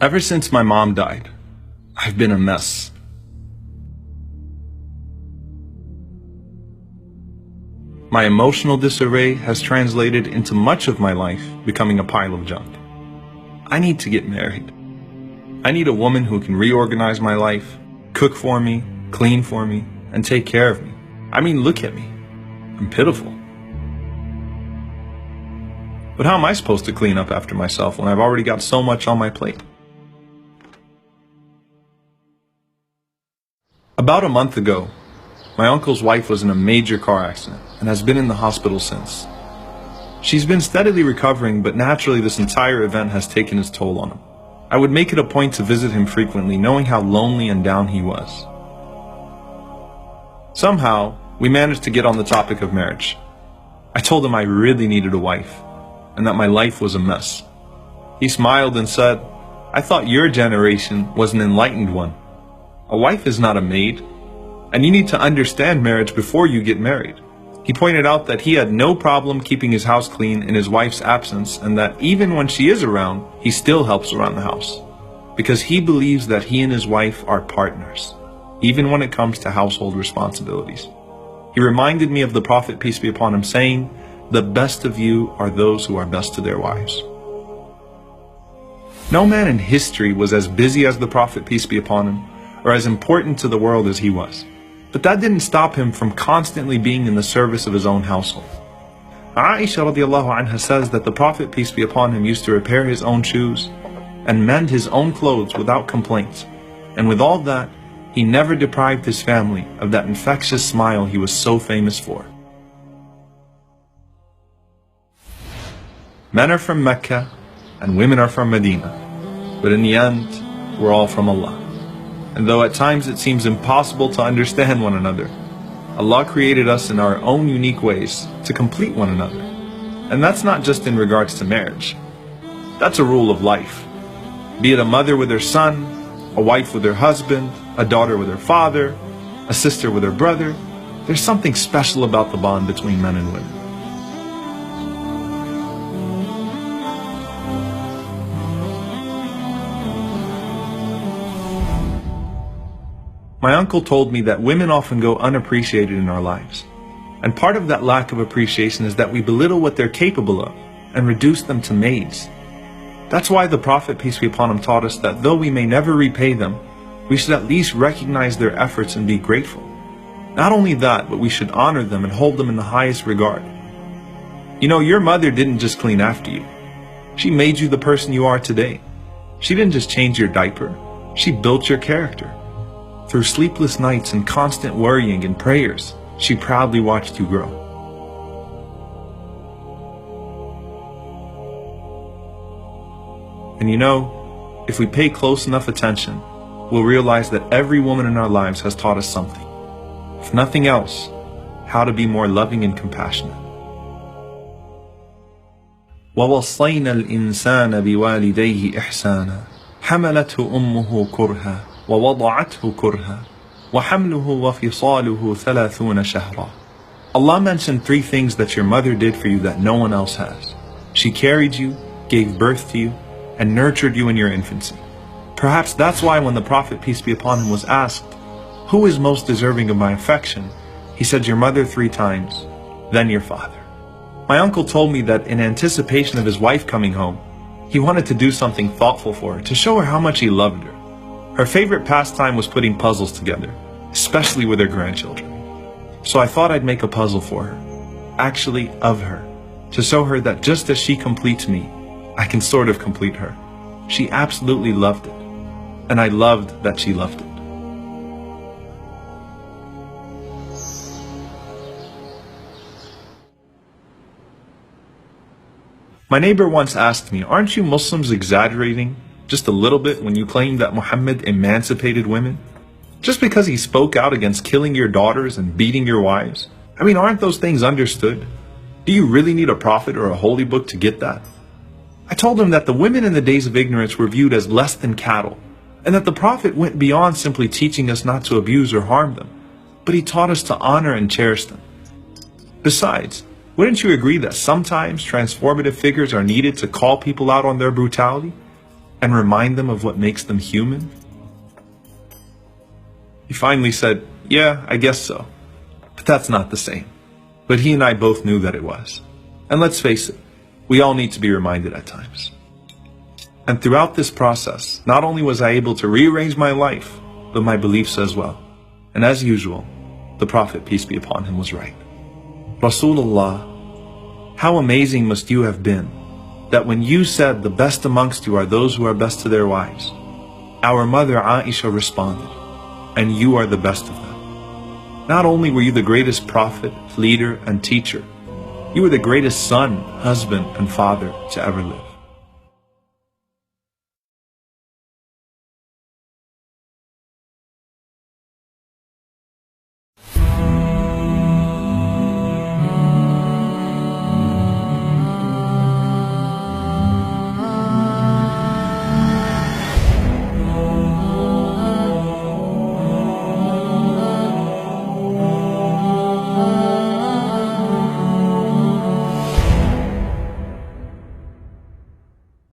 Ever since my mom died, I've been a mess. My emotional disarray has translated into much of my life becoming a pile of junk. I need to get married. I need a woman who can reorganize my life, cook for me, clean for me, and take care of me. I mean, look at me. I'm pitiful. But how am I supposed to clean up after myself when I've already got so much on my plate? About a month ago, my uncle's wife was in a major car accident and has been in the hospital since. She's been steadily recovering, but naturally this entire event has taken its toll on him. I would make it a point to visit him frequently, knowing how lonely and down he was. Somehow, we managed to get on the topic of marriage. I told him I really needed a wife, and that my life was a mess. He smiled and said, "I thought your generation was an enlightened one. A wife is not a maid, and you need to understand marriage before you get married." He pointed out that he had no problem keeping his house clean in his wife's absence, and that even when she is around, he still helps around the house, because he believes that he and his wife are partners, even when it comes to household responsibilities. He reminded me of the Prophet, peace be upon him, saying, "The best of you are those who are best to their wives." No man in history was as busy as the Prophet, peace be upon him, or as important to the world as he was. But that didn't stop him from constantly being in the service of his own household. Aisha radiallahu anha says that the Prophet, peace be upon him, used to repair his own shoes and mend his own clothes without complaints. And with all that, he never deprived his family of that infectious smile he was so famous for. Men are from Mecca and women are from Medina, but in the end, we're all from Allah. And though at times it seems impossible to understand one another, Allah created us in our own unique ways to complete one another. And that's not just in regards to marriage. That's a rule of life. Be it a mother with her son, a wife with her husband, a daughter with her father, a sister with her brother, there's something special about the bond between men and women. My uncle told me that women often go unappreciated in our lives. And part of that lack of appreciation is that we belittle what they're capable of and reduce them to maids. That's why the Prophet, peace be upon him, taught us that though we may never repay them, we should at least recognize their efforts and be grateful. Not only that, but we should honor them and hold them in the highest regard. You know, your mother didn't just clean after you. She made you the person you are today. She didn't just change your diaper. She built your character. Through sleepless nights and constant worrying and prayers, she proudly watched you grow. And you know, if we pay close enough attention, we'll realize that every woman in our lives has taught us something. If nothing else, how to be more loving and compassionate. وَوَصَّيْنَا الْإِنسَانَ بِوَالِدَيْهِ إِحْسَانًا حَمَلَتْهُ أُمُّهُ كُرْهًا وَوَضَعَتْهُ كُرْهًا وَحَمْلُهُ وَفِصَالُهُ 30 شهرا. Allah mentioned 3 things that your mother did for you that no one else has. She carried you, gave birth to you, and nurtured you in your infancy. Perhaps that's why when the Prophet, peace be upon him, was asked, "Who is most deserving of my affection?" he said, "Your mother 3 times, then your father." My uncle told me that in anticipation of his wife coming home, he wanted to do something thoughtful for her to show her how much he loved her. Her favorite pastime was putting puzzles together, especially with her grandchildren. So I thought I'd make a puzzle for her, actually of her, to show her that just as she completes me, I can sort of complete her. She absolutely loved it, and I loved that she loved it. My neighbor once asked me, "Aren't you Muslims exaggerating just a little bit when you claim that Muhammad emancipated women? Just because he spoke out against killing your daughters and beating your wives? I mean, aren't those things understood? Do you really need a prophet or a holy book to get that?" I told him that the women in the days of ignorance were viewed as less than cattle, and that the Prophet went beyond simply teaching us not to abuse or harm them, but he taught us to honor and cherish them. Besides, wouldn't you agree that sometimes transformative figures are needed to call people out on their brutality? and remind them of what makes them human? He finally said, "Yeah, I guess so. But that's not the same." But he and I both knew that it was. And let's face it, we all need to be reminded at times. And throughout this process, not only was I able to rearrange my life, but my beliefs as well. And as usual, the Prophet, peace be upon him, was right. Rasulullah, how amazing must you have been that when you said the best amongst you are those who are best to their wives, our mother Aisha responded, and you are the best of them. Not only were you the greatest prophet, leader, and teacher, you were the greatest son, husband, and father to ever live.